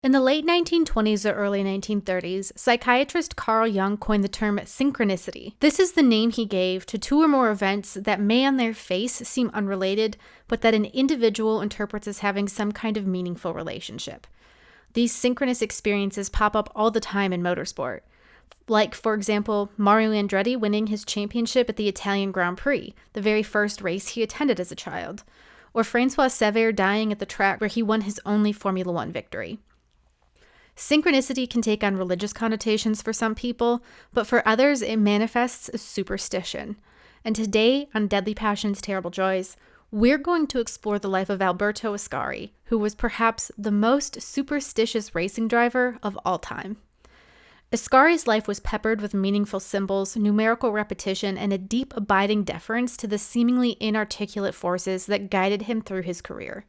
In the late 1920s or early 1930s, psychiatrist Carl Jung coined the term synchronicity. This is the name he gave to two or more events that may on their face seem unrelated, but that an individual interprets as having some kind of meaningful relationship. These synchronous experiences pop up all the time in motorsport. Like, for example, Mario Andretti winning his championship at the Italian Grand Prix, the very first race he attended as a child. Or Francois Sever dying at the track where he won his only Formula One victory. Synchronicity can take on religious connotations for some people, but for others it manifests as superstition. And today, on Deadly Passions, Terrible Joys, we're going to explore the life of Alberto Ascari, who was perhaps the most superstitious racing driver of all time. Ascari's life was peppered with meaningful symbols, numerical repetition, and a deep, abiding deference to the seemingly inarticulate forces that guided him through his career.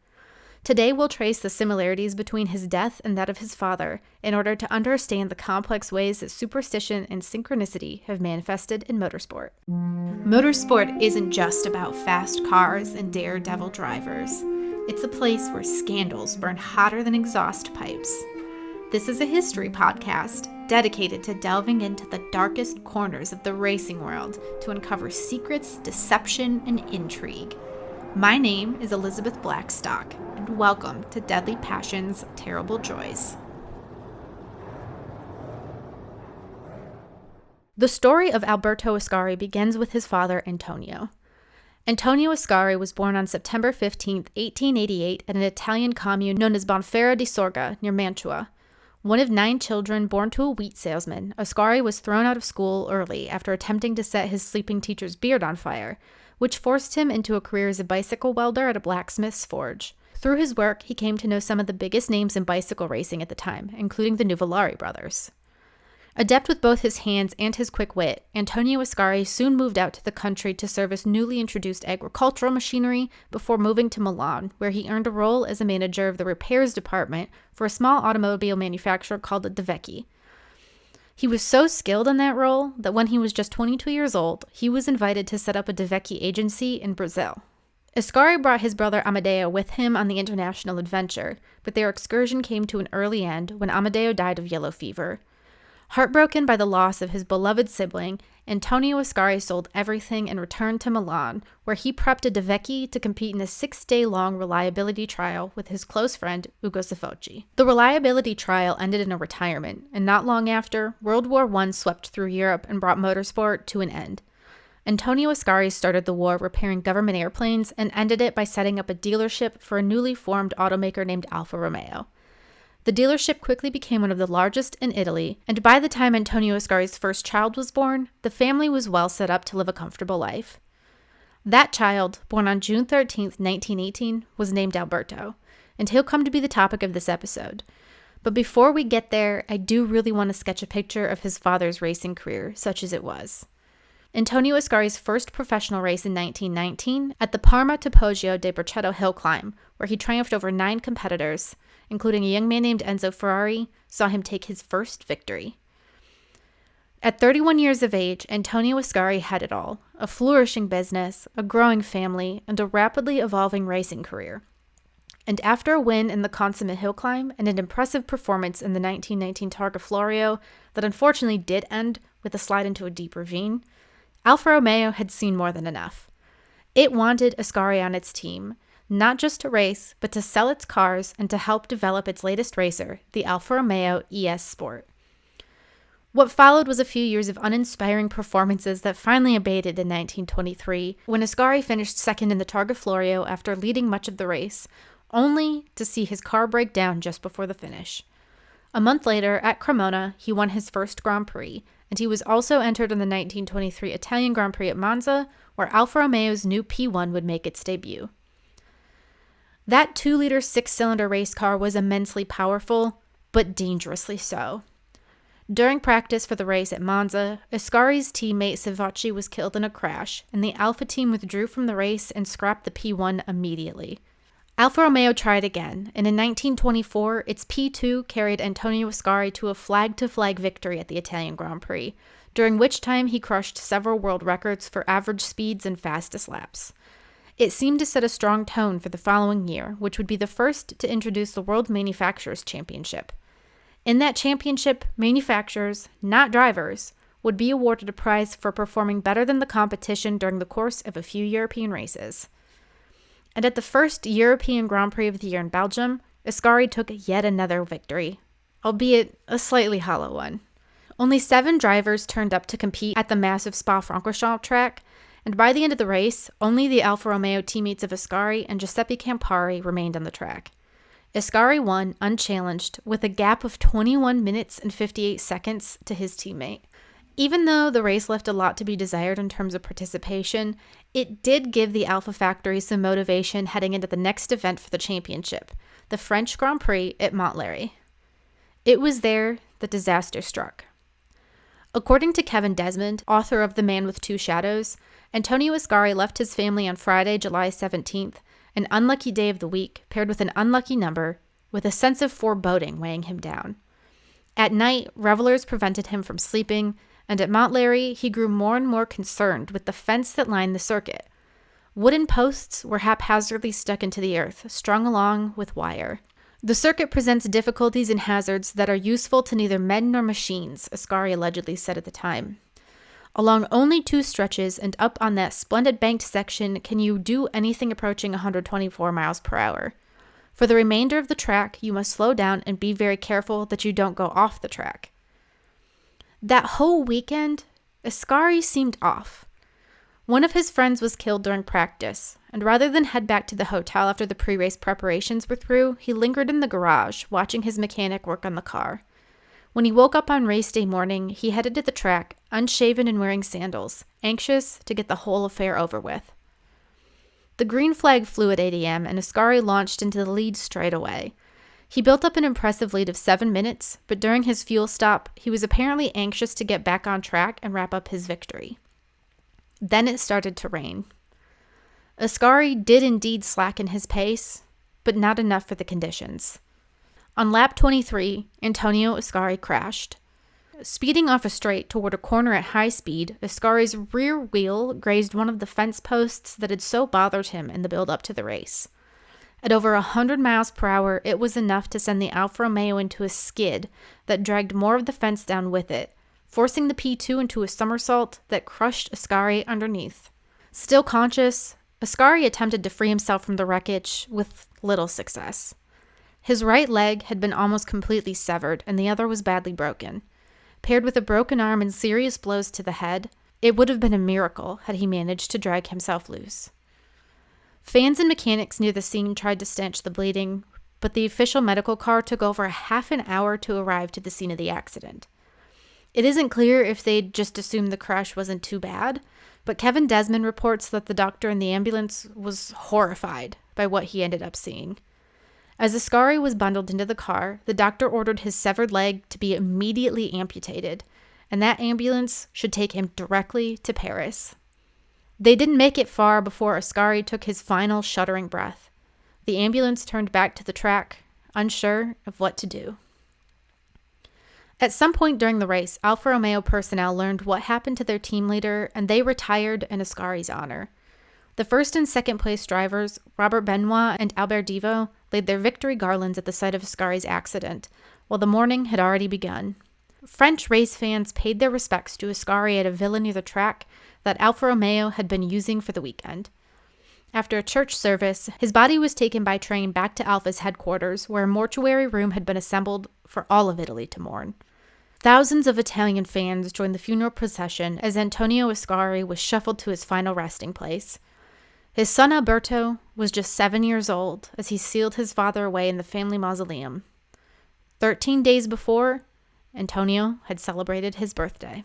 Today, we'll trace the similarities between his death and that of his father in order to understand the complex ways that superstition and synchronicity have manifested in motorsport. Motorsport isn't just about fast cars and daredevil drivers. It's a place where scandals burn hotter than exhaust pipes. This is a history podcast dedicated to delving into the darkest corners of the racing world to uncover secrets, deception, and intrigue. My name is Elizabeth Blackstock, and welcome to Deadly Passions, Terrible Joys. The story of Alberto Ascari begins with his father, Antonio. Antonio Ascari was born on September 15, 1888, at an Italian commune known as Bonfera di Sorga, near Mantua. One of 9 children born to a wheat salesman, Ascari was thrown out of school early after attempting to set his sleeping teacher's beard on fire, which forced him into a career as a bicycle welder at a blacksmith's forge. Through his work, he came to know some of the biggest names in bicycle racing at the time, including the Nuvolari brothers. Adept with both his hands and his quick wit, Antonio Ascari soon moved out to the country to service newly introduced agricultural machinery before moving to Milan, where he earned a role as a manager of the repairs department for a small automobile manufacturer called De Vecchi. He was so skilled in that role that when he was just 22 years old, he was invited to set up a De Vecchi agency in Brazil. Ascari brought his brother Amedeo with him on the international adventure, but their excursion came to an early end when Amedeo died of yellow fever. Heartbroken by the loss of his beloved sibling, Antonio Ascari sold everything and returned to Milan, where he prepped a De Vecchi to compete in a 6-day-long reliability trial with his close friend Ugo Sofocci. The reliability trial ended in a retirement, and not long after, World War I swept through Europe and brought motorsport to an end. Antonio Ascari started the war repairing government airplanes and ended it by setting up a dealership for a newly formed automaker named Alfa Romeo. The dealership quickly became one of the largest in Italy, and by the time Antonio Ascari's first child was born, the family was well set up to live a comfortable life. That child, born on June 13, 1918, was named Alberto, and he'll come to be the topic of this episode. But before we get there, I do really want to sketch a picture of his father's racing career, such as it was. Antonio Ascari's first professional race in 1919 at the Parma to Poggio de Bercetto hill climb, where he triumphed over 9 competitors, including a young man named Enzo Ferrari, saw him take his first victory. At 31 years of age, Antonio Ascari had it all: a flourishing business, a growing family, and a rapidly evolving racing career. And after a win in the Consummate hill climb and an impressive performance in the 1919 Targa Florio that unfortunately did end with a slide into a deep ravine, Alfa Romeo had seen more than enough. It wanted Ascari on its team, not just to race, but to sell its cars and to help develop its latest racer, the Alfa Romeo ES Sport. What followed was a few years of uninspiring performances that finally abated in 1923, when Ascari finished second in the Targa Florio after leading much of the race, only to see his car break down just before the finish. A month later, at Cremona, he won his first Grand Prix, and he was also entered in the 1923 Italian Grand Prix at Monza, where Alfa Romeo's new P1 would make its debut. That 2-liter 6-cylinder race car was immensely powerful, but dangerously so. During practice for the race at Monza, Ascari's teammate Sofocci was killed in a crash, and the Alfa team withdrew from the race and scrapped the P1 immediately. Alfa Romeo tried again, and in 1924, its P2 carried Antonio Ascari to a flag-to-flag victory at the Italian Grand Prix, during which time he crushed several world records for average speeds and fastest laps. It seemed to set a strong tone for the following year, which would be the first to introduce the World Manufacturers' Championship. In that championship, manufacturers, not drivers, would be awarded a prize for performing better than the competition during the course of a few European races. And at the first European Grand Prix of the year in Belgium, Ascari took yet another victory, albeit a slightly hollow one. Only 7 drivers turned up to compete at the massive Spa-Francorchamps track, and by the end of the race, only the Alfa Romeo teammates of Ascari and Giuseppe Campari remained on the track. Ascari won unchallenged with a gap of 21 minutes and 58 seconds to his teammate. Even though the race left a lot to be desired in terms of participation, it did give the Alfa factory some motivation heading into the next event for the championship, the French Grand Prix at Montlhéry. It was there that disaster struck. According to Kevin Desmond, author of The Man with Two Shadows, Antonio Ascari left his family on Friday, July 17th, an unlucky day of the week paired with an unlucky number, with a sense of foreboding weighing him down. At night, revelers prevented him from sleeping, and at Montlhéry, he grew more and more concerned with the fence that lined the circuit. Wooden posts were haphazardly stuck into the earth, strung along with wire. The circuit presents difficulties and hazards that are useful to neither men nor machines, Ascari allegedly said at the time. Along only 2 stretches and up on that splendid banked section can you do anything approaching 124 miles per hour. For the remainder of the track, you must slow down and be very careful that you don't go off the track. That whole weekend, Ascari seemed off. One of his friends was killed during practice, and rather than head back to the hotel after the pre-race preparations were through, he lingered in the garage, watching his mechanic work on the car. When he woke up on race day morning, he headed to the track, unshaven and wearing sandals, anxious to get the whole affair over with. The green flag flew at 8 a.m., and Ascari launched into the lead straight away. He built up an impressive lead of 7 minutes, but during his fuel stop, he was apparently anxious to get back on track and wrap up his victory. Then it started to rain. Ascari did indeed slacken his pace, but not enough for the conditions. On lap 23, Antonio Ascari crashed. Speeding off a straight toward a corner at high speed, Ascari's rear wheel grazed one of the fence posts that had so bothered him in the build-up to the race. At over 100 miles per hour, it was enough to send the Alfa Romeo into a skid that dragged more of the fence down with it, forcing the P2 into a somersault that crushed Ascari underneath. Still conscious, Ascari attempted to free himself from the wreckage with little success. His right leg had been almost completely severed, and the other was badly broken. Paired with a broken arm and serious blows to the head, it would have been a miracle had he managed to drag himself loose. Fans and mechanics near the scene tried to stanch the bleeding, but the official medical car took over a half an hour to arrive to the scene of the accident. It isn't clear if they'd just assumed the crash wasn't too bad, but Kevin Desmond reports that the doctor in the ambulance was horrified by what he ended up seeing. As Ascari was bundled into the car, the doctor ordered his severed leg to be immediately amputated, and that ambulance should take him directly to Paris. They didn't make it far before Ascari took his final shuddering breath. The ambulance turned back to the track, unsure of what to do. At some point during the race, Alfa Romeo personnel learned what happened to their team leader, and they retired in Ascari's honor. The first and second place drivers, Robert Benoit and Albert Divo, laid their victory garlands at the site of Ascari's accident, while the mourning had already begun. French race fans paid their respects to Ascari at a villa near the track that Alfa Romeo had been using for the weekend. After a church service, his body was taken by train back to Alfa's headquarters, where a mortuary room had been assembled for all of Italy to mourn. Thousands of Italian fans joined the funeral procession as Antonio Ascari was shuffled to his final resting place. His son Alberto was just 7 years old as he sealed his father away in the family mausoleum. 13 days before, Antonio had celebrated his birthday.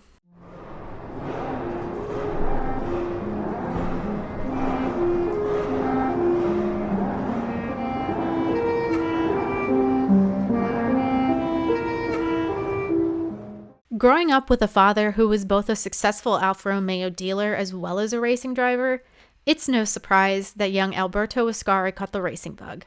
Growing up with a father who was both a successful Alfa Romeo dealer as well as a racing driver, it's no surprise that young Alberto Ascari caught the racing bug.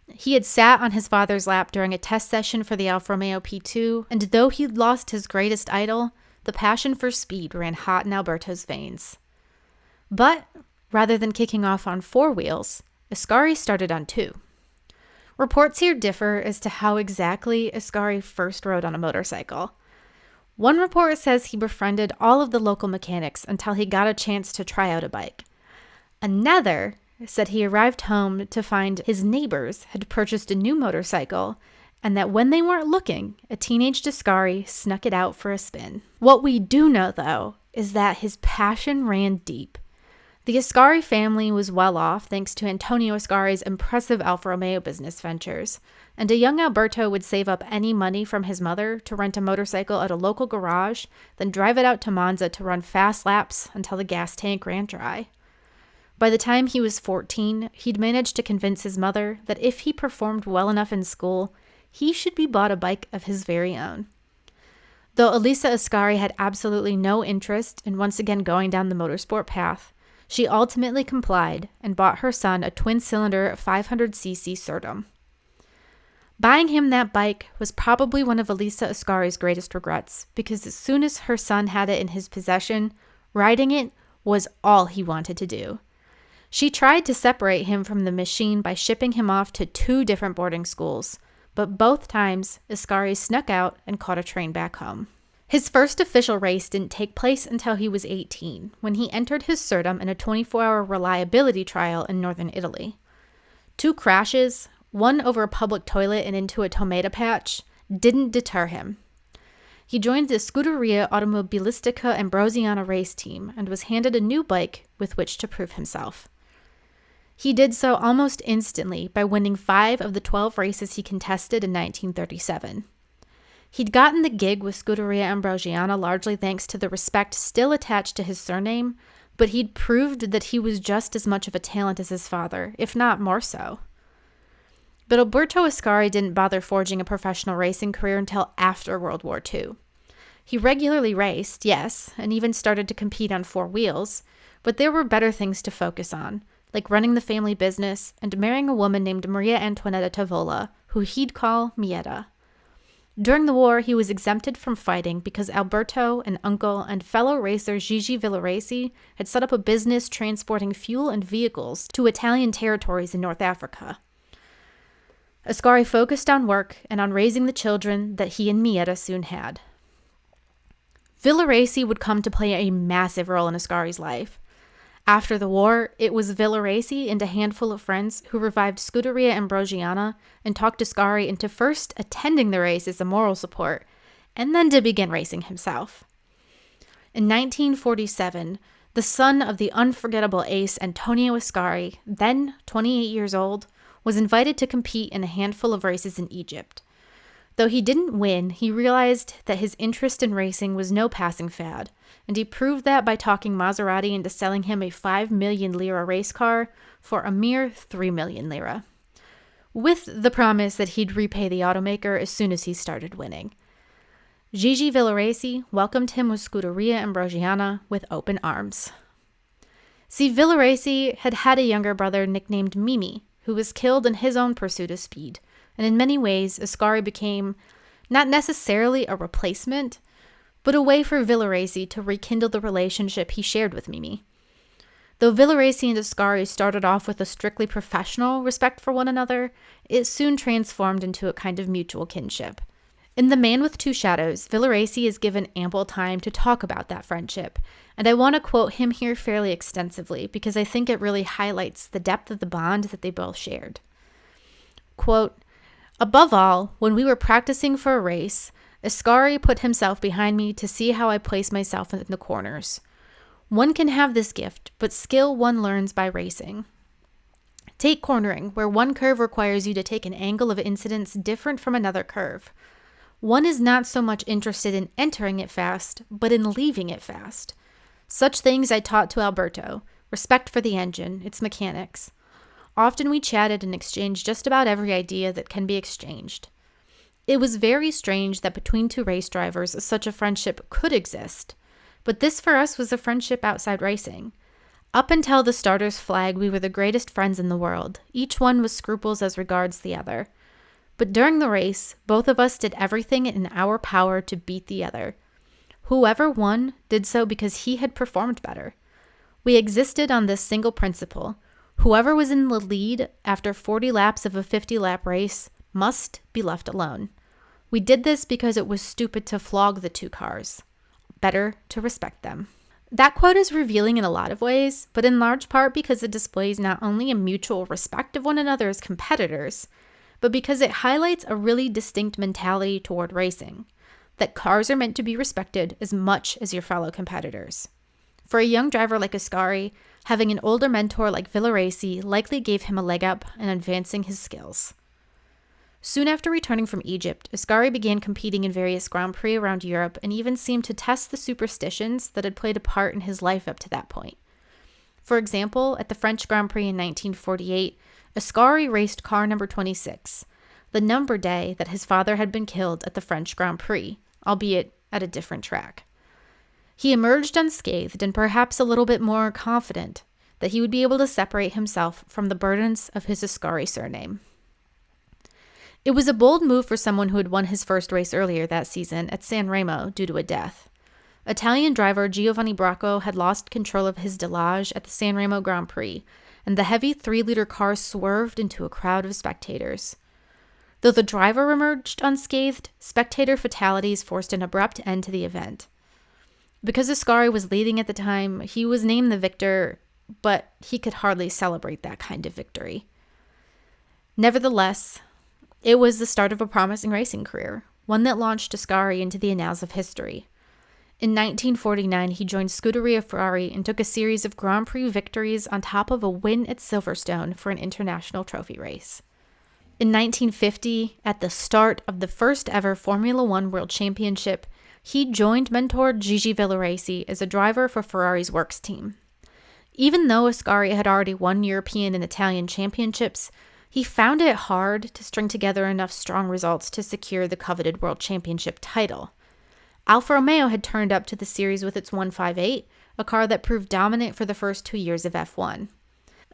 He had sat on his father's lap during a test session for the Alfa Romeo P2, and though he'd lost his greatest idol, the passion for speed ran hot in Alberto's veins. But rather than kicking off on 4 wheels, Ascari started on 2. Reports here differ as to how exactly Ascari first rode on a motorcycle. One report says he befriended all of the local mechanics until he got a chance to try out a bike. Another said he arrived home to find his neighbors had purchased a new motorcycle and that when they weren't looking, a teenage Ascari snuck it out for a spin. What we do know, though, is that his passion ran deep. The Ascari family was well off thanks to Antonio Ascari's impressive Alfa Romeo business ventures, and a young Alberto would save up any money from his mother to rent a motorcycle at a local garage, then drive it out to Monza to run fast laps until the gas tank ran dry. By the time he was 14, he'd managed to convince his mother that if he performed well enough in school, he should be bought a bike of his very own. Though Elisa Ascari had absolutely no interest in once again going down the motorsport path, she ultimately complied and bought her son a twin-cylinder 500cc Surtem. Buying him that bike was probably one of Elisa Ascari's greatest regrets, because as soon as her son had it in his possession, riding it was all he wanted to do. She tried to separate him from the machine by shipping him off to 2 different boarding schools, but both times Ascari snuck out and caught a train back home. His first official race didn't take place until he was 18, when he entered his Surtem in a 24-hour reliability trial in northern Italy. 2 crashes, one over a public toilet and into a tomato patch, didn't deter him. He joined the Scuderia Automobilistica Ambrosiana race team and was handed a new bike with which to prove himself. He did so almost instantly by winning 5 of the 12 races he contested in 1937. He'd gotten the gig with Scuderia Ambrosiana largely thanks to the respect still attached to his surname, but he'd proved that he was just as much of a talent as his father, if not more so. But Alberto Ascari didn't bother forging a professional racing career until after World War II. He regularly raced, yes, and even started to compete on 4 wheels, but there were better things to focus on, like running the family business and marrying a woman named Maria Antoinetta Tavola, who he'd call Mietta. During the war, he was exempted from fighting because Alberto, an uncle, and fellow racer Gigi Villoresi had set up a business transporting fuel and vehicles to Italian territories in North Africa. Ascari focused on work and on raising the children that he and Mietta soon had. Villoresi would come to play a massive role in Ascari's life. After the war, it was Villoresi and a handful of friends who revived Scuderia Ambrosiana and talked Ascari into first attending the race as a moral support, and then to begin racing himself. In 1947, the son of the unforgettable ace Antonio Ascari, then 28 years old, was invited to compete in a handful of races in Egypt. Though he didn't win, he realized that his interest in racing was no passing fad, and he proved that by talking Maserati into selling him a 5 million lira race car for a mere 3 million lira, with the promise that he'd repay the automaker as soon as he started winning. Gigi Villoresi welcomed him with Scuderia Ambrosiana with open arms. See, Villoresi had had a younger brother nicknamed Mimi, who was killed in his own pursuit of speed, and in many ways, Ascari became not necessarily a replacement, but a way for Villoresi to rekindle the relationship he shared with Mimi. Though Villoresi and Ascari started off with a strictly professional respect for one another, it soon transformed into a kind of mutual kinship. In The Man with Two Shadows, Villoresi is given ample time to talk about that friendship, and I want to quote him here fairly extensively because I think it really highlights the depth of the bond that they both shared. Quote, "Above all, when we were practicing for a race, Ascari put himself behind me to see how I place myself in the corners. One can have this gift, but skill one learns by racing. Take cornering, where one curve requires you to take an angle of incidence different from another curve. One is not so much interested in entering it fast, but in leaving it fast. Such things I taught to Alberto, respect for the engine, its mechanics. Often we chatted and exchanged just about every idea that can be exchanged. It was very strange that between 2 race drivers such a friendship could exist, but this for us was a friendship outside racing. Up until the starter's flag, we were the greatest friends in the world, each one with scruples as regards the other. But during the race, both of us did everything in our power to beat the other. Whoever won did so because he had performed better. We existed on this single principle. Whoever was in the lead after 40 laps of a 50-lap race must be left alone. We did this because it was stupid to flog the two cars. Better to respect them. That quote is revealing in a lot of ways, but in large part because it displays not only a mutual respect of one another as competitors, but because it highlights a really distinct mentality toward racing, that cars are meant to be respected as much as your fellow competitors. For a young driver like Ascari, having an older mentor like Villaraci likely gave him a leg up in advancing his skills. Soon after returning from Egypt, Ascari began competing in various Grand Prix around Europe and even seemed to test the superstitions that had played a part in his life up to that point. For example, at the French Grand Prix in 1948, Ascari raced car number 26, the number day that his father had been killed at the French Grand Prix, albeit at a different track. He emerged unscathed and perhaps a little bit more confident that he would be able to separate himself from the burdens of his Ascari surname. It was a bold move for someone who had won his first race earlier that season at San Remo due to a death. Italian driver Giovanni Bracco had lost control of his Delage at the San Remo Grand Prix, and the heavy 3-liter car swerved into a crowd of spectators. Though the driver emerged unscathed, spectator fatalities forced an abrupt end to the event. Because Ascari was leading at the time, he was named the victor, but he could hardly celebrate that kind of victory. Nevertheless, it was the start of a promising racing career, one that launched Ascari into the annals of history. In 1949, he joined Scuderia Ferrari and took a series of Grand Prix victories on top of a win at Silverstone for an international trophy race. In 1950, at the start of the first ever Formula One World Championship, he joined mentor Gigi Villaraci as a driver for Ferrari's works team. Even though Ascari had already won European and Italian championships, he found it hard to string together enough strong results to secure the coveted World Championship title. Alfa Romeo had turned up to the series with its 158, a car that proved dominant for the first 2 years of F1.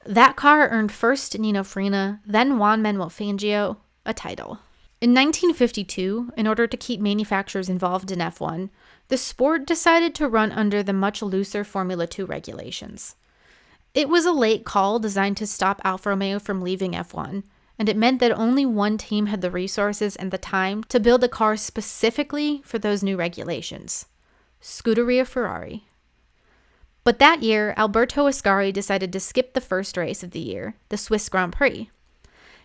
That car earned first Nino Farina, then Juan Manuel Fangio, a title. In 1952, in order to keep manufacturers involved in F1, the sport decided to run under the much looser Formula 2 regulations. It was a late call designed to stop Alfa Romeo from leaving F1, and it meant that only one team had the resources and the time to build a car specifically for those new regulations: Scuderia Ferrari. But that year, Alberto Ascari decided to skip the first race of the year, the Swiss Grand Prix.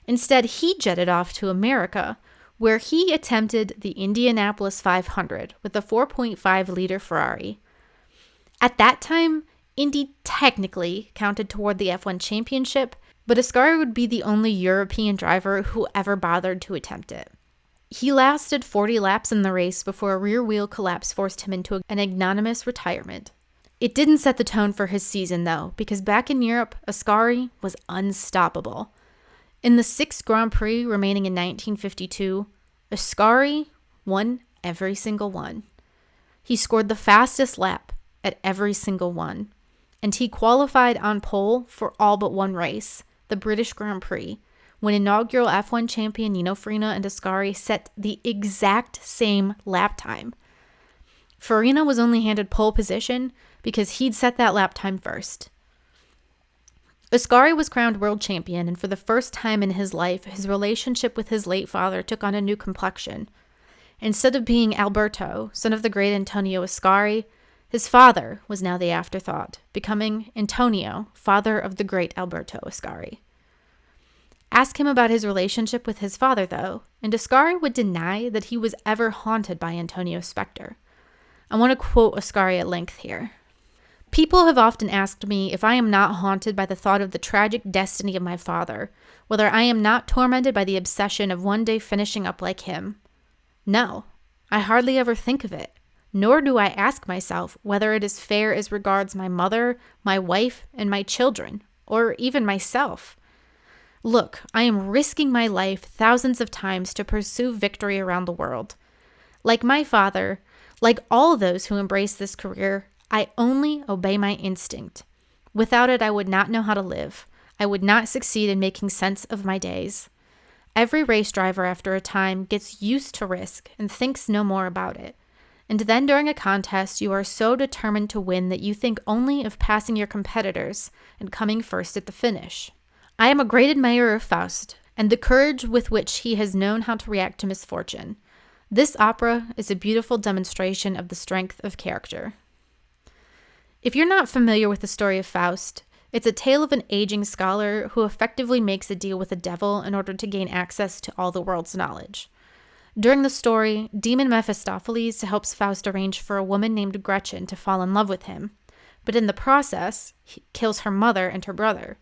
Instead, he jetted off to America, where he attempted the Indianapolis 500 with a 4.5-liter Ferrari. At that time, Indy technically counted toward the F1 championship, but Ascari would be the only European driver who ever bothered to attempt it. He lasted 40 laps in the race before a rear wheel collapse forced him into an ignominious retirement. It didn't set the tone for his season, though, because back in Europe, Ascari was unstoppable. In the 6th Grand Prix remaining in 1952, Ascari won every single one. He scored the fastest lap at every single one, and he qualified on pole for all but one race, the British Grand Prix, when inaugural F1 champion Nino Farina and Ascari set the exact same lap time. Farina was only handed pole position because he'd set that lap time first. Ascari was crowned world champion, and for the first time in his life, his relationship with his late father took on a new complexion. Instead of being Alberto, son of the great Antonio Ascari, his father was now the afterthought, becoming Antonio, father of the great Alberto Ascari. Ask him about his relationship with his father, though, and Ascari would deny that he was ever haunted by Antonio's specter. I want to quote Ascari at length here. People have often asked me if I am not haunted by the thought of the tragic destiny of my father, whether I am not tormented by the obsession of one day finishing up like him. No, I hardly ever think of it, nor do I ask myself whether it is fair as regards my mother, my wife, and my children, or even myself. Look, I am risking my life thousands of times to pursue victory around the world. Like my father, like all those who embrace this career, I only obey my instinct. Without it, I would not know how to live. I would not succeed in making sense of my days. Every race driver after a time gets used to risk and thinks no more about it. And then during a contest, you are so determined to win that you think only of passing your competitors and coming first at the finish. I am a great admirer of Faust and the courage with which he has known how to react to misfortune. This opera is a beautiful demonstration of the strength of character. If you're not familiar with the story of Faust, it's a tale of an aging scholar who effectively makes a deal with the devil in order to gain access to all the world's knowledge. During the story, demon Mephistopheles helps Faust arrange for a woman named Gretchen to fall in love with him, but in the process, he kills her mother and her brother.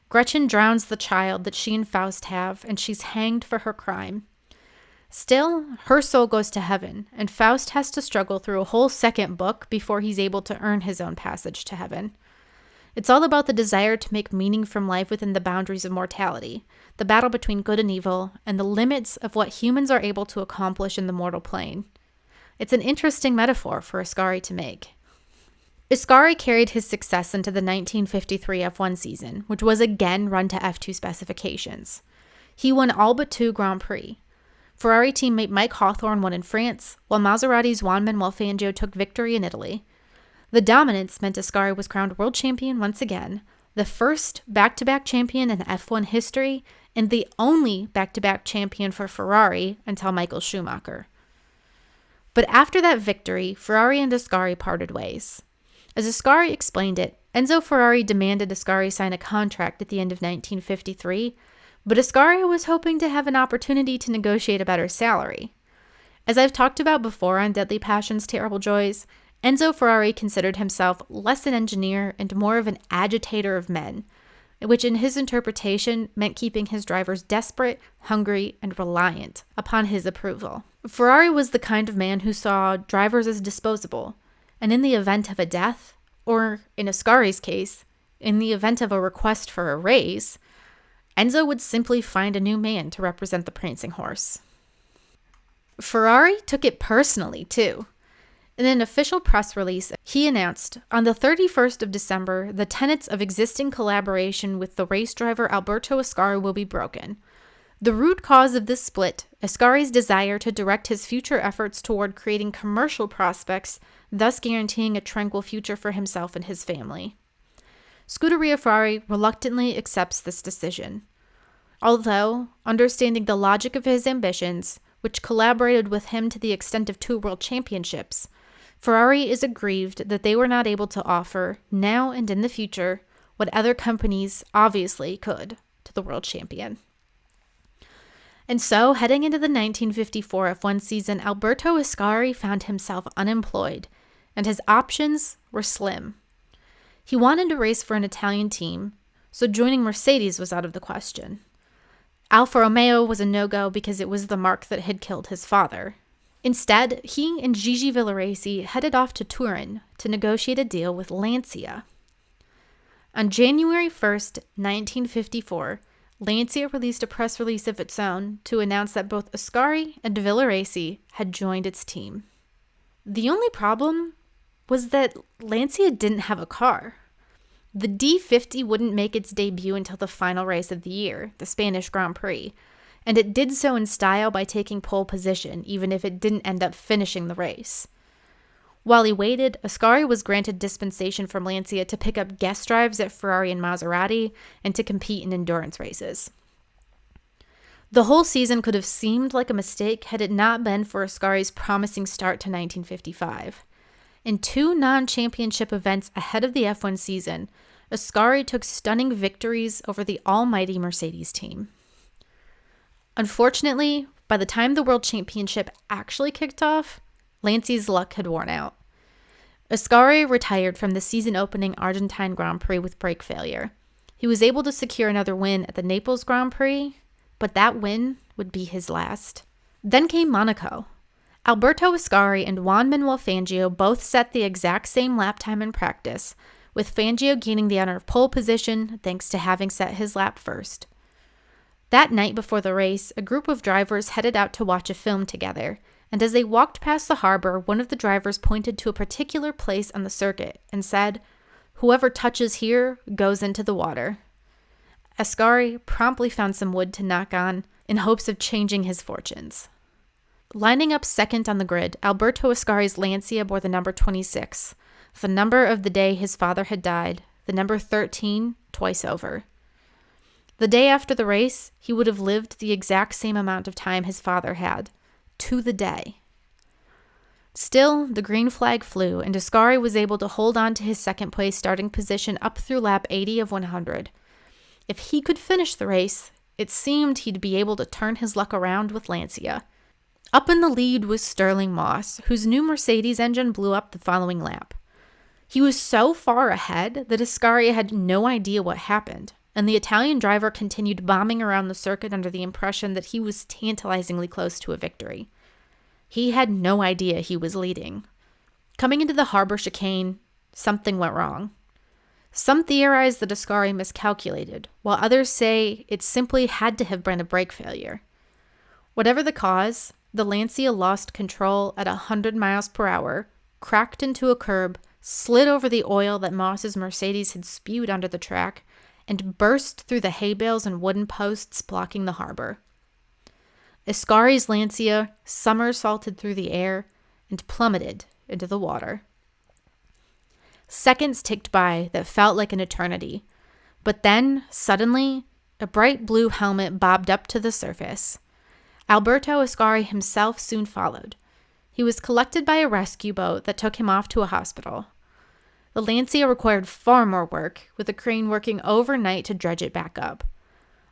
Gretchen drowns the child that she and Faust have, and she's hanged for her crime. Still, her soul goes to heaven, and Faust has to struggle through a whole second book before he's able to earn his own passage to heaven. It's all about the desire to make meaning from life within the boundaries of mortality, the battle between good and evil, and the limits of what humans are able to accomplish in the mortal plane. It's an interesting metaphor for Ascari to make. Ascari carried his success into the 1953 F1 season, which was again run to F2 specifications. He won all but 2 Grand Prix. Ferrari teammate Mike Hawthorne won in France, while Maserati's Juan Manuel Fangio took victory in Italy. The dominance meant Ascari was crowned world champion once again, the first back-to-back champion in F1 history, and the only back-to-back champion for Ferrari until Michael Schumacher. But after that victory, Ferrari and Ascari parted ways. As Ascari explained it, Enzo Ferrari demanded Ascari sign a contract at the end of 1953, but Ascari was hoping to have an opportunity to negotiate a better salary. As I've talked about before on Deadly Passions, Terrible Joys, Enzo Ferrari considered himself less an engineer and more of an agitator of men, which in his interpretation meant keeping his drivers desperate, hungry, and reliant upon his approval. Ferrari was the kind of man who saw drivers as disposable, and in the event of a death, or in Ascari's case, in the event of a request for a raise, Enzo would simply find a new man to represent the prancing horse. Ferrari took it personally, too. In an official press release, he announced, on the 31st of December, the tenets of existing collaboration with the race driver Alberto Ascari will be broken. The root cause of this split, Ascari's desire to direct his future efforts toward creating commercial prospects, thus guaranteeing a tranquil future for himself and his family. Scuderia Ferrari reluctantly accepts this decision. Although, understanding the logic of his ambitions, which collaborated with him to the extent of 2 world championships, Ferrari is aggrieved that they were not able to offer, now and in the future, what other companies obviously could to the world champion. And so, heading into the 1954 F1 season, Alberto Ascari found himself unemployed, and his options were slim. He wanted to race for an Italian team, so joining Mercedes was out of the question. Alfa Romeo was a no-go because it was the marque that had killed his father. Instead, he and Gigi Villaraci headed off to Turin to negotiate a deal with Lancia. On January 1st, 1954, Lancia released a press release of its own to announce that both Ascari and Villaraci had joined its team. The only problem was that Lancia didn't have a car. The D50 wouldn't make its debut until the final race of the year, the Spanish Grand Prix, and it did so in style by taking pole position, even if it didn't end up finishing the race. While he waited, Ascari was granted dispensation from Lancia to pick up guest drives at Ferrari and Maserati and to compete in endurance races. The whole season could have seemed like a mistake had it not been for Ascari's promising start to 1955. In 2 non-championship events ahead of the F1 season, Ascari took stunning victories over the almighty Mercedes team. Unfortunately, by the time the World Championship actually kicked off, Lancia's luck had worn out. Ascari retired from the season-opening Argentine Grand Prix with brake failure. He was able to secure another win at the Naples Grand Prix, but that win would be his last. Then came Monaco. Alberto Ascari and Juan Manuel Fangio both set the exact same lap time in practice, with Fangio gaining the honor of pole position thanks to having set his lap first. That night before the race, a group of drivers headed out to watch a film together, and as they walked past the harbor, one of the drivers pointed to a particular place on the circuit and said, "Whoever touches here goes into the water." Ascari promptly found some wood to knock on in hopes of changing his fortunes. Lining up second on the grid, Alberto Ascari's Lancia bore the number 26, the number of the day his father had died, the number 13 twice over. The day after the race, he would have lived the exact same amount of time his father had, to the day. Still, the green flag flew, and Ascari was able to hold on to his second-place starting position up through lap 80 of 100. If he could finish the race, it seemed he'd be able to turn his luck around with Lancia. Up in the lead was Sterling Moss, whose new Mercedes engine blew up the following lap. He was so far ahead that Ascari had no idea what happened, and the Italian driver continued bombing around the circuit under the impression that he was tantalizingly close to a victory. He had no idea he was leading. Coming into the harbor chicane, something went wrong. Some theorize that Ascari miscalculated, while others say it simply had to have been a brake failure. Whatever the cause, the Lancia lost control at 100 miles per hour, cracked into a curb, slid over the oil that Moss's Mercedes had spewed onto the track, and burst through the hay bales and wooden posts blocking the harbor. Ascari's Lancia somersaulted through the air and plummeted into the water. Seconds ticked by that felt like an eternity, but then, suddenly, a bright blue helmet bobbed up to the surface. Alberto Ascari himself soon followed. He was collected by a rescue boat that took him off to a hospital. The Lancia required far more work, with a crane working overnight to dredge it back up.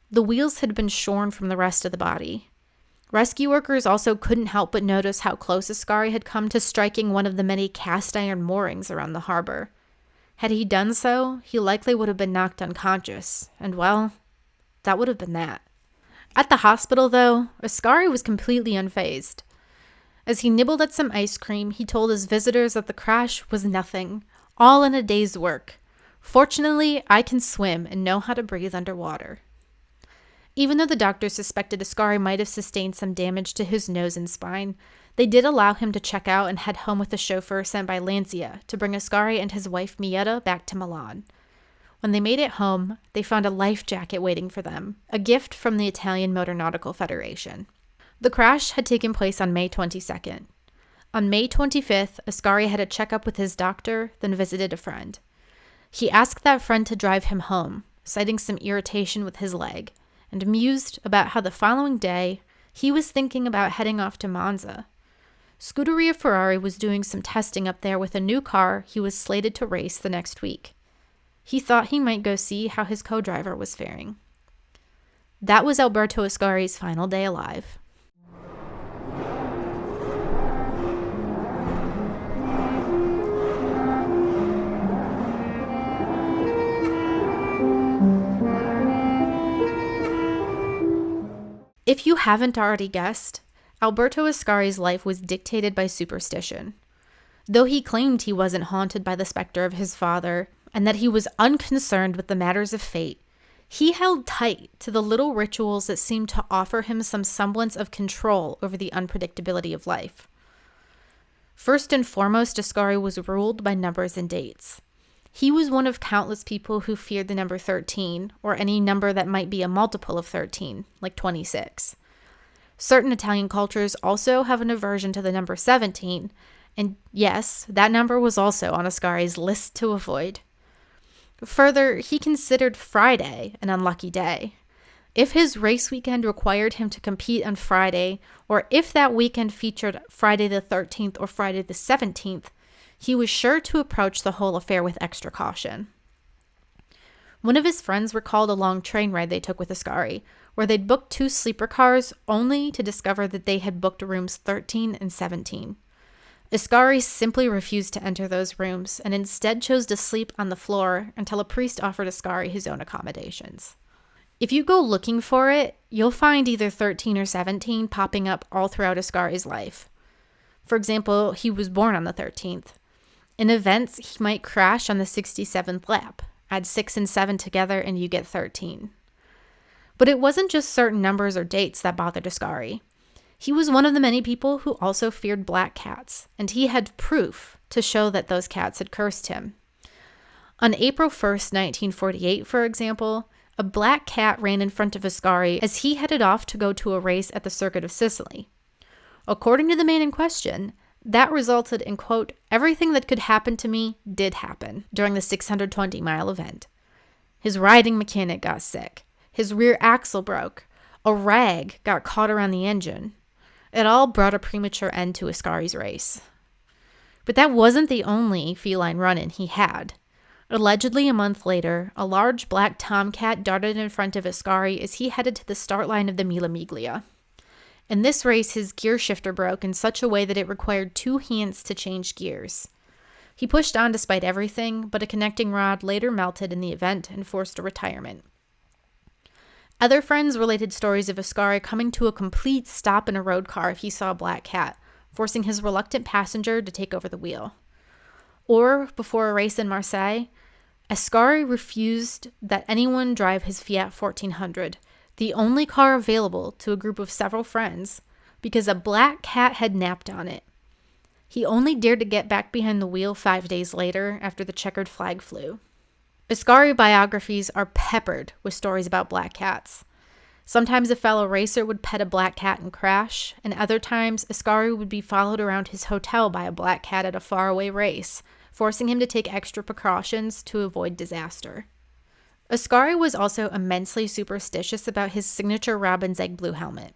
The wheels had been shorn from the rest of the body. Rescue workers also couldn't help but notice how close Ascari had come to striking one of the many cast iron moorings around the harbor. Had he done so, he likely would have been knocked unconscious, and well, that would have been that. At the hospital, though, Ascari was completely unfazed. As he nibbled at some ice cream, he told his visitors that the crash was nothing, all in a day's work. Fortunately, I can swim and know how to breathe underwater. Even though the doctors suspected Ascari might have sustained some damage to his nose and spine, they did allow him to check out and head home with a chauffeur sent by Lancia to bring Ascari and his wife Mietta back to Milan. When they made it home, they found a life jacket waiting for them, a gift from the Italian Motor Nautical Federation. The crash had taken place on May 22nd. On May 25th, Ascari had a checkup with his doctor, then visited a friend. He asked that friend to drive him home, citing some irritation with his leg, and mused about how the following day, he was thinking about heading off to Monza. Scuderia Ferrari was doing some testing up there with a new car he was slated to race the next week. He thought he might go see how his co-driver was faring. That was Alberto Ascari's final day alive. If you haven't already guessed, Alberto Ascari's life was dictated by superstition. Though he claimed he wasn't haunted by the specter of his father, and that he was unconcerned with the matters of fate, he held tight to the little rituals that seemed to offer him some semblance of control over the unpredictability of life. First and foremost, Ascari was ruled by numbers and dates. He was one of countless people who feared the number 13, or any number that might be a multiple of 13, like 26. Certain Italian cultures also have an aversion to the number 17, and yes, that number was also on Ascari's list to avoid. Further, he considered Friday an unlucky day. If his race weekend required him to compete on Friday, or if that weekend featured Friday the 13th or Friday the 17th, he was sure to approach the whole affair with extra caution. One of his friends recalled a long train ride they took with Ascari, where they'd booked 2 sleeper cars only to discover that they had booked rooms 13 and 17. Ascari simply refused to enter those rooms and instead chose to sleep on the floor until a priest offered Ascari his own accommodations. If you go looking for it, you'll find either 13 or 17 popping up all throughout Ascari's life. For example, he was born on the 13th. In events, he might crash on the 67th lap. Add 6 and 7 together and you get 13. But it wasn't just certain numbers or dates that bothered Ascari. He was one of the many people who also feared black cats, and he had proof to show that those cats had cursed him. On April 1st, 1948, for example, a black cat ran in front of Ascari as he headed off to go to a race at the Circuit of Sicily. According to the man in question, that resulted in, quote, everything that could happen to me did happen during the 620-mile event. His riding mechanic got sick. His rear axle broke. A rag got caught around the engine. It all brought a premature end to Ascari's race. But that wasn't the only feline run-in he had. Allegedly, a month later, a large black tomcat darted in front of Ascari as he headed to the start line of the Mille Miglia. In this race, his gear shifter broke in such a way that it required 2 hands to change gears. He pushed on despite everything, but a connecting rod later melted in the event and forced a retirement. Other friends related stories of Ascari coming to a complete stop in a road car if he saw a black cat, forcing his reluctant passenger to take over the wheel. Or, before a race in Marseille, Ascari refused that anyone drive his Fiat 1400, the only car available to a group of several friends, because a black cat had napped on it. He only dared to get back behind the wheel 5 days later after the checkered flag flew. Ascari biographies are peppered with stories about black cats. Sometimes a fellow racer would pet a black cat and crash, and other times Ascari would be followed around his hotel by a black cat at a faraway race, forcing him to take extra precautions to avoid disaster. Ascari was also immensely superstitious about his signature robin's egg blue helmet.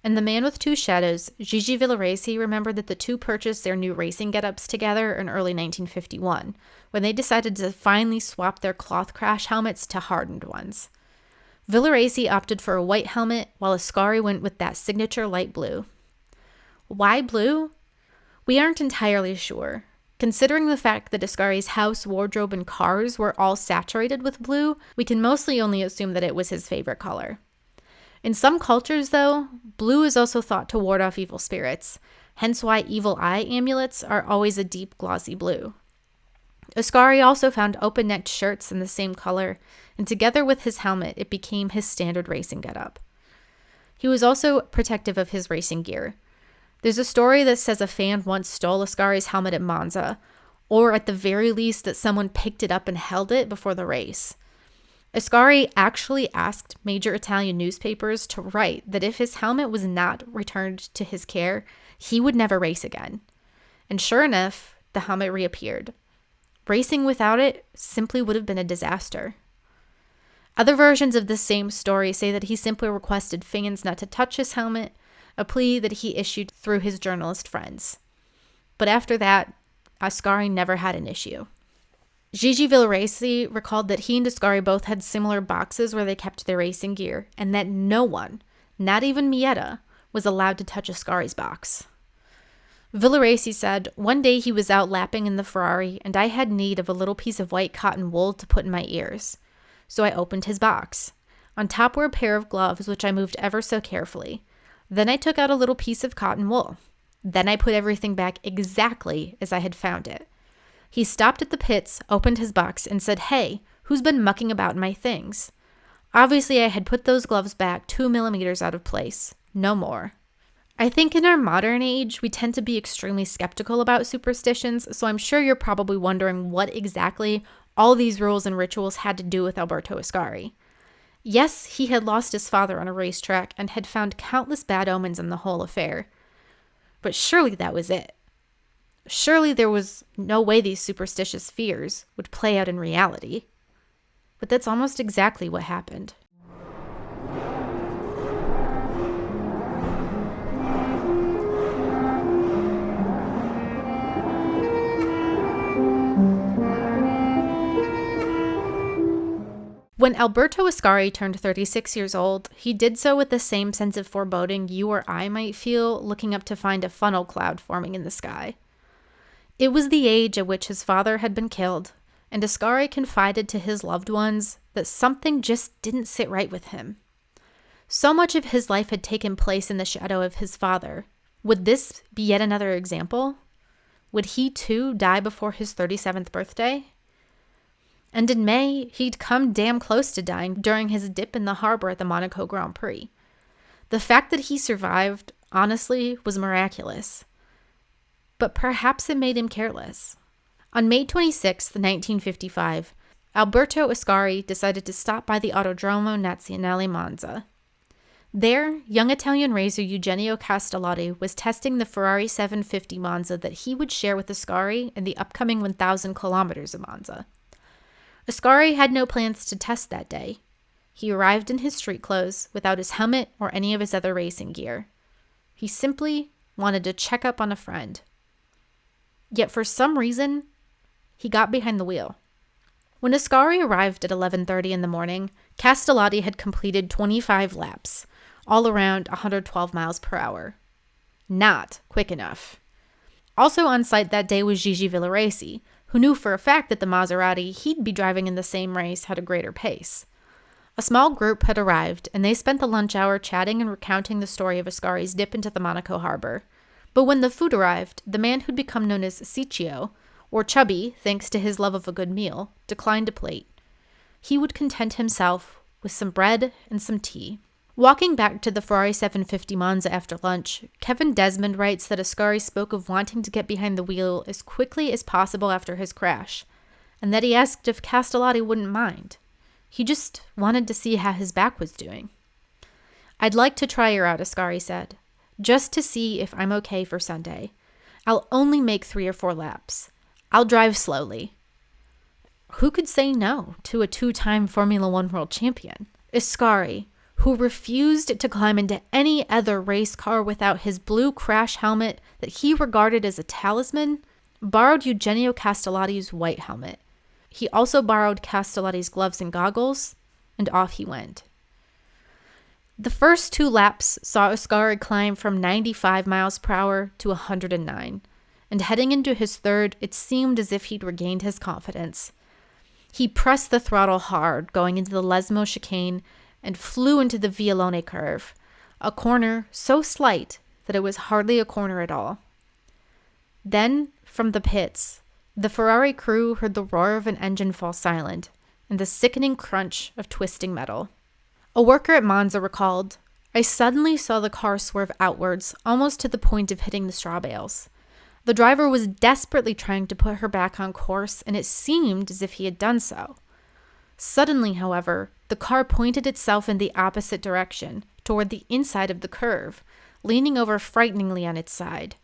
In The Man with Two Shadows, Gigi Villaraisi remembered that the two purchased their new racing get-ups together in early 1951, when they decided to finally swap their cloth crash helmets to hardened ones. Villaraisi opted for a white helmet, while Ascari went with that signature light blue. Why blue? We aren't entirely sure. Considering the fact that Ascari's house, wardrobe, and cars were all saturated with blue, we can mostly only assume that it was his favorite color. In some cultures, though, blue is also thought to ward off evil spirits, hence why evil eye amulets are always a deep, glossy blue. Ascari also found open-necked shirts in the same color, and together with his helmet, it became his standard racing getup. He was also protective of his racing gear. There's a story that says a fan once stole Ascari's helmet at Monza, or at the very least that someone picked it up and held it before the race. Ascari actually asked major Italian newspapers to write that if his helmet was not returned to his care, he would never race again. And sure enough, the helmet reappeared. Racing without it simply would have been a disaster. Other versions of this same story say that he simply requested fans not to touch his helmet, a plea that he issued through his journalist friends. But after that, Ascari never had an issue. Gigi Villaraisi recalled that he and Ascari both had similar boxes where they kept their racing gear, and that no one, not even Mieta, was allowed to touch Ascari's box. Villaraisi said, "One day he was out lapping in the Ferrari, and I had need of a little piece of white cotton wool to put in my ears. So I opened his box. On top were a pair of gloves, which I moved ever so carefully. Then I took out a little piece of cotton wool. Then I put everything back exactly as I had found it. He stopped at the pits, opened his box, and said, 'Hey, who's been mucking about in my things?' Obviously, I had put those gloves back 2 millimeters out of place. No more." I think in our modern age, we tend to be extremely skeptical about superstitions, so I'm sure you're probably wondering what exactly all these rules and rituals had to do with Alberto Ascari. Yes, he had lost his father on a racetrack and had found countless bad omens in the whole affair. But surely that was it. Surely there was no way these superstitious fears would play out in reality. But that's almost exactly what happened. When Alberto Ascari turned 36 years old, he did so with the same sense of foreboding you or I might feel looking up to find a funnel cloud forming in the sky. It was the age at which his father had been killed, and Ascari confided to his loved ones that something just didn't sit right with him. So much of his life had taken place in the shadow of his father. Would this be yet another example? Would he too die before his 37th birthday? And in May, he'd come damn close to dying during his dip in the harbor at the Monaco Grand Prix. The fact that he survived, honestly, was miraculous. But perhaps it made him careless. On May 26, 1955, Alberto Ascari decided to stop by the Autodromo Nazionale Monza. There, young Italian racer Eugenio Castellotti was testing the Ferrari 750 Monza that he would share with Ascari in the upcoming 1,000 kilometers of Monza. Ascari had no plans to test that day. He arrived in his street clothes without his helmet or any of his other racing gear. He simply wanted to check up on a friend. Yet for some reason, he got behind the wheel. When Ascari arrived at 11:30 in the morning, Castellotti had completed 25 laps, all around 112 miles per hour. Not quick enough. Also on site that day was Gigi Villoresi, who knew for a fact that the Maserati he'd be driving in the same race had a greater pace. A small group had arrived, and they spent the lunch hour chatting and recounting the story of Ascari's dip into the Monaco harbor. But when the food arrived, the man who'd become known as Ciccio, or Chubby, thanks to his love of a good meal, declined a plate. He would content himself with some bread and some tea. Walking back to the Ferrari 750 Monza after lunch, Kevin Desmond writes that Ascari spoke of wanting to get behind the wheel as quickly as possible after his crash, and that he asked if Castellotti wouldn't mind. He just wanted to see how his back was doing. "I'd like to try her out," Ascari said, "just to see if I'm okay for Sunday. I'll only make 3 or 4 laps. I'll drive slowly." Who could say no to a 2-time Formula One world champion? Ascari, who refused to climb into any other race car without his blue crash helmet that he regarded as a talisman, borrowed Eugenio Castellotti's white helmet. He also borrowed Castellotti's gloves and goggles, and off he went. The first 2 laps saw Ascari climb from 95 miles per hour to 109, and heading into his third, it seemed as if he'd regained his confidence. He pressed the throttle hard, going into the Lesmo chicane, and flew into the Vialone curve, a corner so slight that it was hardly a corner at all. Then, from the pits, the Ferrari crew heard the roar of an engine fall silent and the sickening crunch of twisting metal. A worker at Monza recalled, "I suddenly saw the car swerve outwards, almost to the point of hitting the straw bales. The driver was desperately trying to put her back on course, and it seemed as if he had done so. Suddenly, however, the car pointed itself in the opposite direction, toward the inside of the curve, leaning over frighteningly on its side.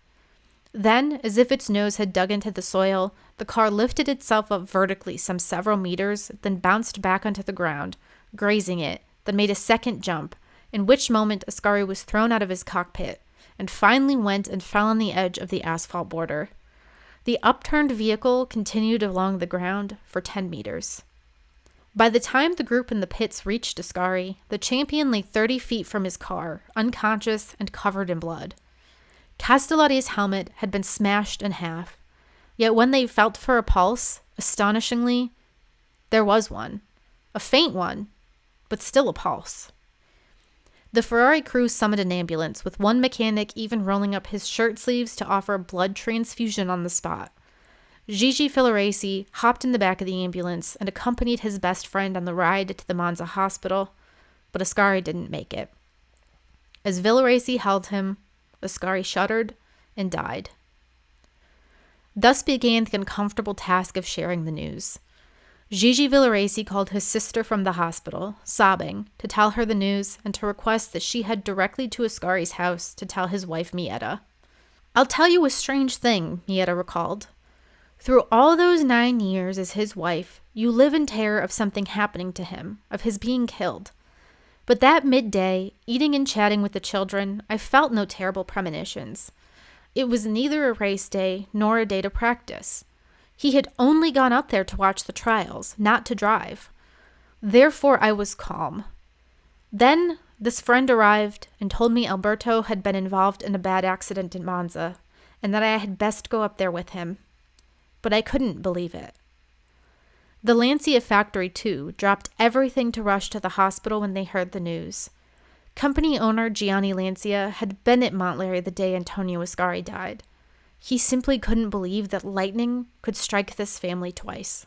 Then, as if its nose had dug into the soil, the car lifted itself up vertically some several meters, then bounced back onto the ground, grazing it, then made a second jump, in which moment Ascari was thrown out of his cockpit, and finally went and fell on the edge of the asphalt border. The upturned vehicle continued along the ground for 10 meters. By the time the group in the pits reached Ascari, the champion lay 30 feet from his car, unconscious and covered in blood. Castellotti's helmet had been smashed in half, yet when they felt for a pulse, astonishingly, there was one. A faint one, but still a pulse. The Ferrari crew summoned an ambulance, with one mechanic even rolling up his shirt sleeves to offer a blood transfusion on the spot. Gigi Villoresi hopped in the back of the ambulance and accompanied his best friend on the ride to the Monza hospital, but Ascari didn't make it. As Villoresi held him, Ascari shuddered and died. Thus began the uncomfortable task of sharing the news. Gigi Villoresi called his sister from the hospital, sobbing, to tell her the news and to request that she head directly to Ascari's house to tell his wife Mietta. "I'll tell you a strange thing," Mietta recalled. "Through all those 9 years as his wife, you live in terror of something happening to him, of his being killed. But that midday, eating and chatting with the children, I felt no terrible premonitions. It was neither a race day nor a day to practice. He had only gone up there to watch the trials, not to drive. Therefore I was calm. Then this friend arrived and told me Alberto had been involved in a bad accident in Monza, and that I had best go up there with him. But I couldn't believe it." The Lancia factory, too, dropped everything to rush to the hospital when they heard the news. Company owner Gianni Lancia had been at Montlhéry the day Antonio Ascari died. He simply couldn't believe that lightning could strike this family twice.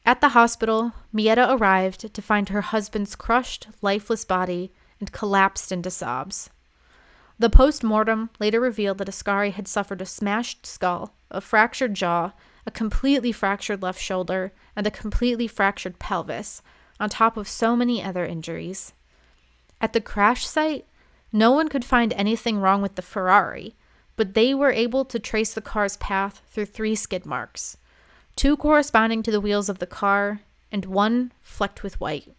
At the hospital, Mietta arrived to find her husband's crushed, lifeless body and collapsed into sobs. The post-mortem later revealed that Ascari had suffered a smashed skull, a fractured jaw, a completely fractured left shoulder, and a completely fractured pelvis, on top of so many other injuries. At the crash site, no one could find anything wrong with the Ferrari, but they were able to trace the car's path through 3 skid marks, 2 corresponding to the wheels of the car and 1 flecked with white.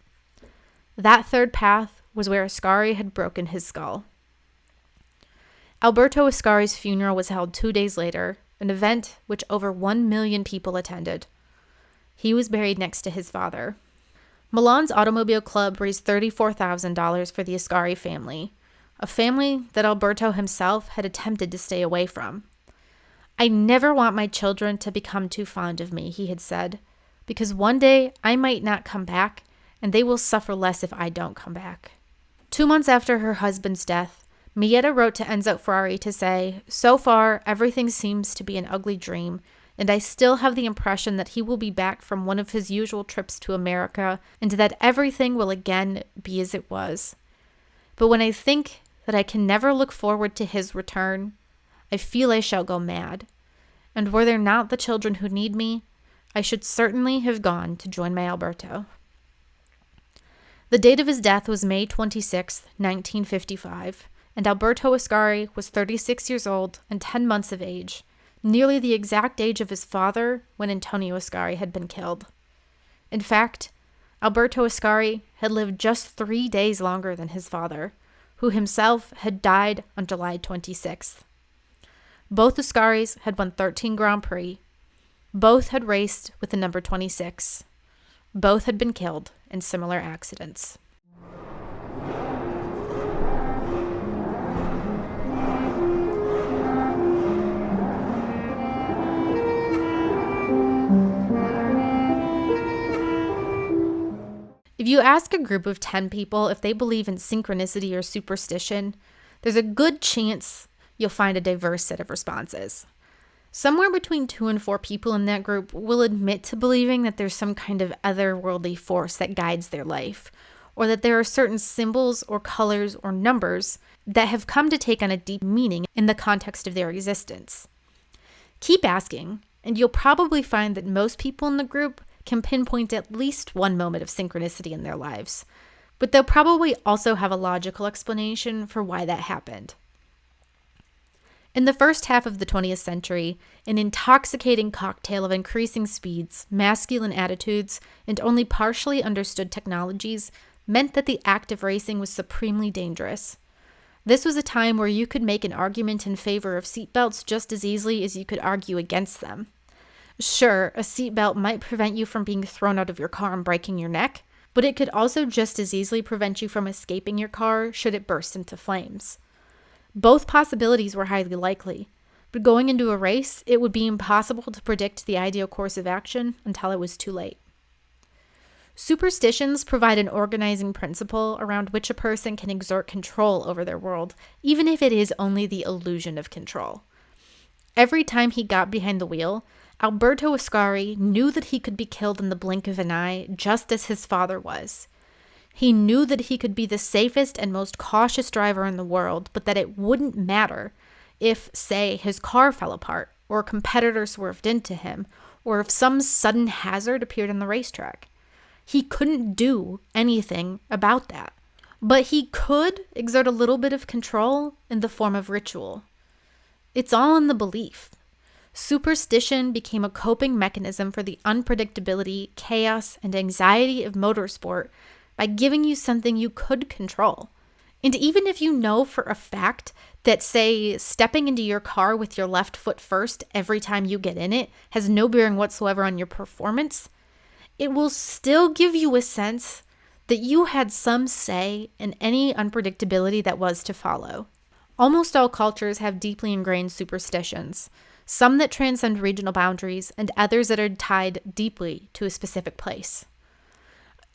That 3rd path was where Ascari had broken his skull. Alberto Ascari's funeral was held 2 days later, an event which over 1 million people attended. He was buried next to his father. Milan's Automobile Club raised $34,000 for the Ascari family, a family that Alberto himself had attempted to stay away from. "I never want my children to become too fond of me," he had said, "because one day I might not come back, and they will suffer less if I don't come back." 2 months after her husband's death, Mietta wrote to Enzo Ferrari to say, "So far, everything seems to be an ugly dream, and I still have the impression that he will be back from one of his usual trips to America, and that everything will again be as it was. But when I think that I can never look forward to his return, I feel I shall go mad. And were there not the children who need me, I should certainly have gone to join my Alberto." The date of his death was May 26, 1955, and Alberto Ascari was 36 years old and 10 months of age, nearly the exact age of his father when Antonio Ascari had been killed. In fact, Alberto Ascari had lived just 3 days longer than his father, who himself had died on July 26th. Both Ascaris had won 13 Grand Prix. Both had raced with the number 26. Both had been killed in similar accidents. If you ask a group of 10 people if they believe in synchronicity or superstition, there's a good chance you'll find a diverse set of responses. Somewhere between 2 and 4 people in that group will admit to believing that there's some kind of otherworldly force that guides their life, or that there are certain symbols or colors or numbers that have come to take on a deep meaning in the context of their existence. Keep asking, and you'll probably find that most people in the group can pinpoint at least one moment of synchronicity in their lives, but they'll probably also have a logical explanation for why that happened. In the first half of the 20th century, an intoxicating cocktail of increasing speeds, masculine attitudes, and only partially understood technologies meant that the act of racing was supremely dangerous. This was a time where you could make an argument in favor of seatbelts just as easily as you could argue against them. Sure, a seatbelt might prevent you from being thrown out of your car and breaking your neck, but it could also just as easily prevent you from escaping your car should it burst into flames. Both possibilities were highly likely, but going into a race, it would be impossible to predict the ideal course of action until it was too late. Superstitions provide an organizing principle around which a person can exert control over their world, even if it is only the illusion of control. Every time he got behind the wheel, Alberto Ascari knew that he could be killed in the blink of an eye, just as his father was. He knew that he could be the safest and most cautious driver in the world, but that it wouldn't matter if, say, his car fell apart, or a competitor swerved into him, or if some sudden hazard appeared on the racetrack. He couldn't do anything about that. But he could exert a little bit of control in the form of ritual. It's all in the belief. Superstition became a coping mechanism for the unpredictability, chaos, and anxiety of motorsport by giving you something you could control. And even if you know for a fact that, say, stepping into your car with your left foot first every time you get in it has no bearing whatsoever on your performance, it will still give you a sense that you had some say in any unpredictability that was to follow. Almost all cultures have deeply ingrained superstitions, some that transcend regional boundaries and others that are tied deeply to a specific place.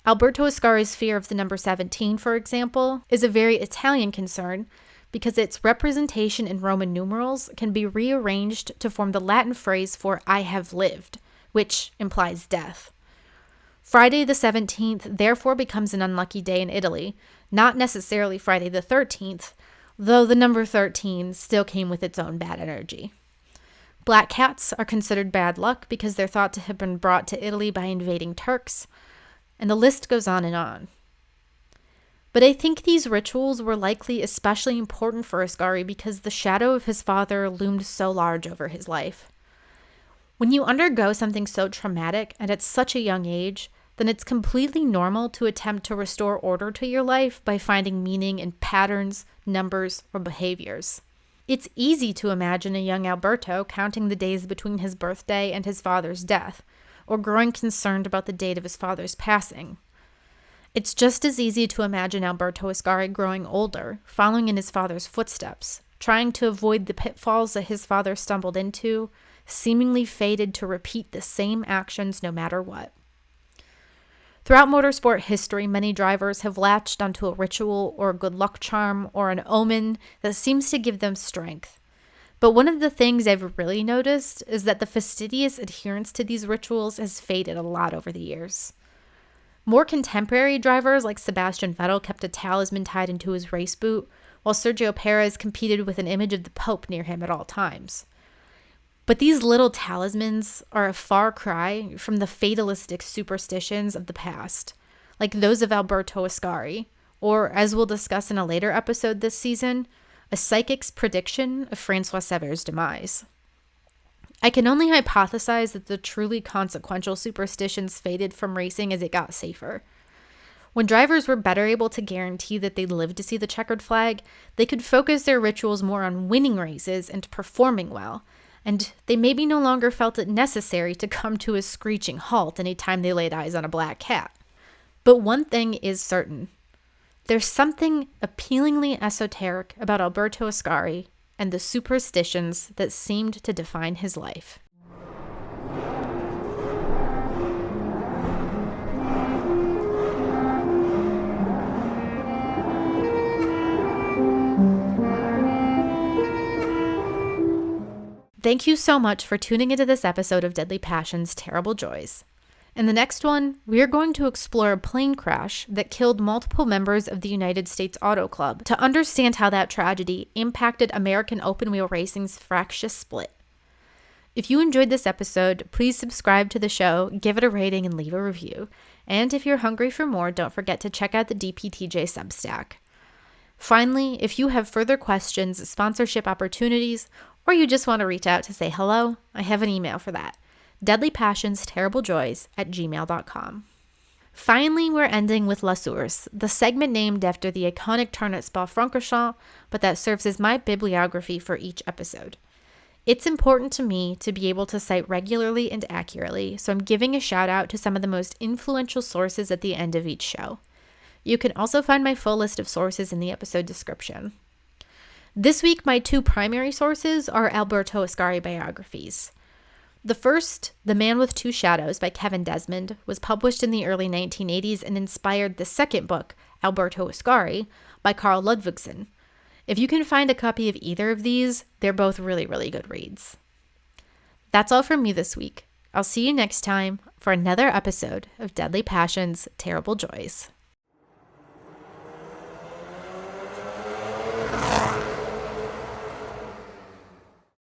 Alberto Ascari's fear of the number 17, for example, is a very Italian concern because its representation in Roman numerals can be rearranged to form the Latin phrase for "I have lived," which implies death. Friday the 17th therefore becomes an unlucky day in Italy, not necessarily Friday the 13th, though the number 13 still came with its own bad energy. Black cats are considered bad luck because they're thought to have been brought to Italy by invading Turks, and the list goes on and on. But I think these rituals were likely especially important for Ascari because the shadow of his father loomed so large over his life. When you undergo something so traumatic and at such a young age, then it's completely normal to attempt to restore order to your life by finding meaning in patterns, numbers, or behaviors. It's easy to imagine a young Alberto counting the days between his birthday and his father's death, or growing concerned about the date of his father's passing. It's just as easy to imagine Alberto Ascari growing older, following in his father's footsteps, trying to avoid the pitfalls that his father stumbled into, seemingly fated to repeat the same actions no matter what. Throughout motorsport history, many drivers have latched onto a ritual or a good luck charm or an omen that seems to give them strength. But one of the things I've really noticed is that the fastidious adherence to these rituals has faded a lot over the years. More contemporary drivers like Sebastian Vettel kept a talisman tied into his race boot, while Sergio Perez competed with an image of the Pope near him at all times. But these little talismans are a far cry from the fatalistic superstitions of the past, like those of Alberto Ascari, or, as we'll discuss in a later episode this season, a psychic's prediction of Francois Sever's demise. I can only hypothesize that the truly consequential superstitions faded from racing as it got safer. When drivers were better able to guarantee that they'd live to see the checkered flag, they could focus their rituals more on winning races and performing well, and they maybe no longer felt it necessary to come to a screeching halt any time they laid eyes on a black cat. But one thing is certain. There's something appealingly esoteric about Alberto Ascari and the superstitions that seemed to define his life. Thank you so much for tuning into this episode of Deadly Passions, Terrible Joys. In the next one, we are going to explore a plane crash that killed multiple members of the United States Auto Club to understand how that tragedy impacted American open-wheel racing's fractious split. If you enjoyed this episode, please subscribe to the show, give it a rating, and leave a review. And if you're hungry for more, don't forget to check out the DPTJ Substack. Finally, if you have further questions, sponsorship opportunities, or you just want to reach out to say hello, I have an email for that. deadlypassionsterriblejoys@gmail.com. Finally, we're ending with La Source, the segment named after the iconic turn at Spa-Francorchamps, but that serves as my bibliography for each episode. It's important to me to be able to cite regularly and accurately, so I'm giving a shout out to some of the most influential sources at the end of each show. You can also find my full list of sources in the episode description. This week, my two primary sources are Alberto Ascari biographies. The first, The Man with Two Shadows by Kevin Desmond, was published in the early 1980s and inspired the second book, Alberto Ascari, by Carl Ludvigsen. If you can find a copy of either of these, they're both really, really good reads. That's all from me this week. I'll see you next time for another episode of Deadly Passions, Terrible Joys.